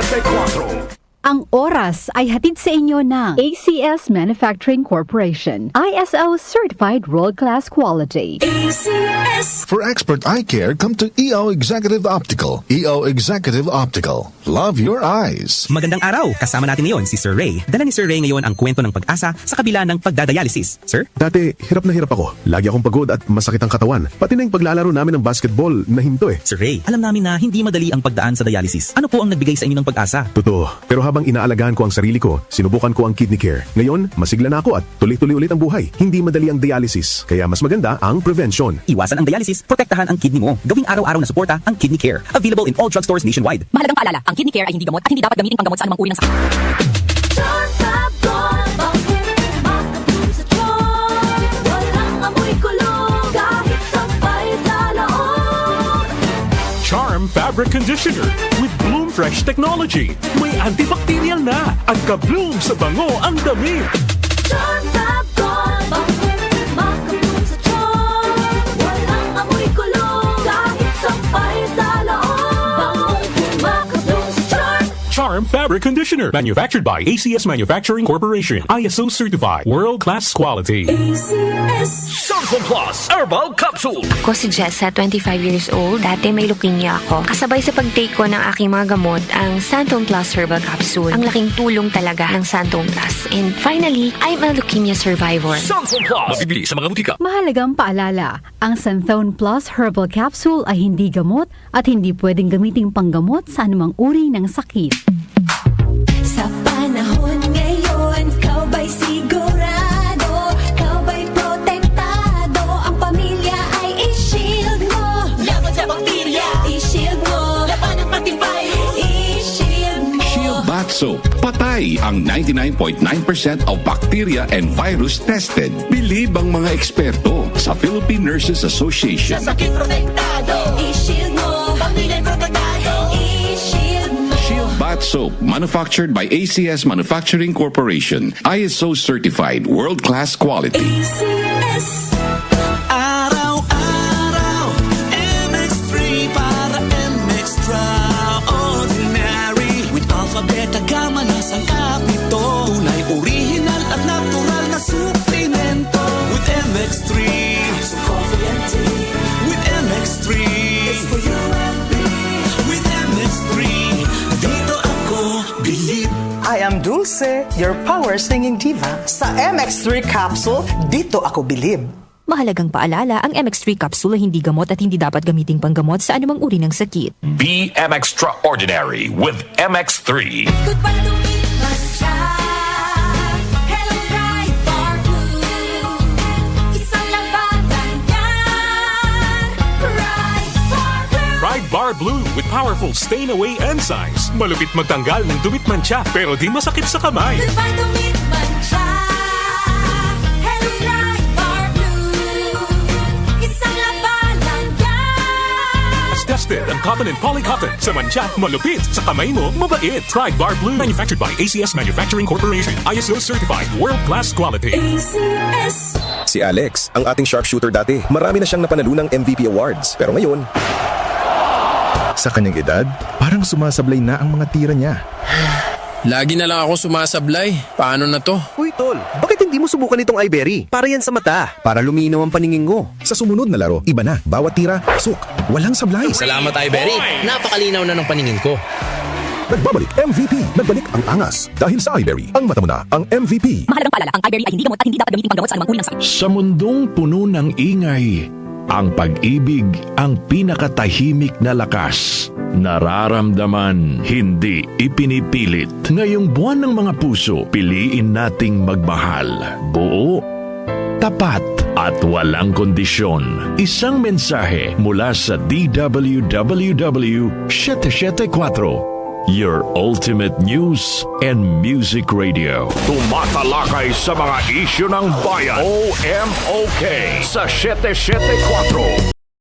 774. Ang oras ay hatid sa inyo ng ACS Manufacturing Corporation. ISO Certified World-Class Quality. ACS. For expert eye care, come to EO Executive Optical. EO Executive Optical. Love your eyes. Magandang araw! Kasama natin ngayon si Sir Ray. Dala ni Sir Ray ngayon ang kwento ng pag-asa sa kabila ng pagdadialysis. Sir? Dati, hirap na hirap ako. Lagi akong pagod at masakit ang katawan. Pati na yung paglalaro namin ng basketball na hinto eh. Sir Ray, alam namin na hindi madali ang pagdaan sa dialysis. Ano po ang nagbigay sa inyo ng pag-asa? Totoo. Pero habang inaalagaan ko ang sarili ko, sinubukan ko ang kidney care. Ngayon, masigla na ako at tuloy-tuloy ulit ang buhay. Hindi madali ang dialysis. Kaya mas maganda ang prevention. Iwasan ang dialysis, protektahan ang kidney mo. Gawing araw-araw na suporta ang kidney care. Available in all drugstores nationwide. Mahalagang paalala, ang kidney care ay hindi gamot at hindi dapat gamitin panggamot sa anumang uri ng sakit. Charm Fabric Conditioner with Bloom Fresh Technology. May antibacterial na at ka-bloom sa bango ang damit. Charm Fab Gold. Makabloom sa charm. Walang amoy kulong. Kahit sampay sa loob. Makabloom sa charm. Charm Fabric Conditioner. Manufactured by ACS Manufacturing Corporation. ISO certified. World-class quality. ACS. Samsung Plus Herbal Capsule. Ako si Jessa, 25 years old. Dati may leukemia ako. Kasabay sa pag-take ko ng aking mga gamot, ang Santon Plus Herbal Capsule. Ang laking tulong talaga ng Santon Plus. And finally, I'm a leukemia survivor. Samsung Plus. Mabibili sa mga butika. Mahalagang paalala, ang Santhone Plus Herbal Capsule ay hindi gamot at hindi pwedeng gamiting panggamot sa anumang uri ng sakit. Sa panahon ngayon, kau ba'y sigurado? Kau ba'y protektado? Ang pamilya ay i-shield mo. Laban sa bakterya, i-shield mo. Laban ng pati virus, i-shield mo. Shield Bath Soap. Patay ang 99.9% of bacteria and virus tested. Believe ang mga eksperto sa Philippine Nurses Association. Sa sakit protektado, i-shield mo. Pamilya protektado, i-shield mo. Shield Bath Soap, manufactured by ACS Manufacturing Corporation. ISO certified, world-class quality. ACS. Araw-araw, MX3 para MX-Traordinary. With alpha, beta, gamma na sangkap nito. Tunay, original at natural na suplemento. With MX3, so coffee and tea. With MX3, it's for you and me. With MX3, dito ako believe. I am Dulce, your power singing diva. Sa MX3 capsule, dito ako bilib. Mahalagang paalala, ang MX3 capsule ay hindi gamot at hindi dapat gamiting panggamot sa anumang uri ng sakit. Be Extraordinary with MX3. Good pa lumipas siya. Hello, Pride Bar Blue. Isang labanan yan. Pride Bar Blue. Pride Bar Blue with powerful stain-away enzymes. Malupit magtanggal ng dumit mancha pero di masakit sa kamay. Good pa lumipas siya. Hello, Pride Bar Blue. Isang labanan yan. As tested ang cotton and polycotton. Sa mancha, malupit. Sa kamay mo, mabait. Pride Bar Blue. Manufactured by ACS Manufacturing Corporation. ISO certified. World-class quality. ACS. Si Alex, ang ating sharpshooter dati, marami na siyang napanalunang MVP awards. Pero ngayon, Sa kanyang edad, parang sumasablay na ang mga tira niya. Lagi na lang ako sumasablay. Paano na to? Uy, tol, bakit hindi mo subukan itong iBerry? Para yan sa mata, para luminaw ang paningin mo. Sa sumunod na laro, iba na. Bawat tira, pasok. Walang sablay. Salamat, Ibery. Napakalinaw na ng paningin ko. Nagbabalik MVP. Nagbalik ang angas. Dahil sa iBerry, ang mata mo na ang MVP. Mahalagang paalala, ang iBerry ay hindi gamot at hindi dapat gamiting panggamot sa anumang uri ng sakit. Sa mundong puno ng ingay, ang pag-ibig ang pinakatahimik na lakas. Nararamdaman, hindi ipinipilit. Ngayong buwan ng mga puso, piliin nating magmahal. Buo, tapat, at walang kondisyon. Isang mensahe mula sa DWWW 774. Your ultimate news and music radio. Tumatalakay sa mga isyu ng bayan. OMOK sa 774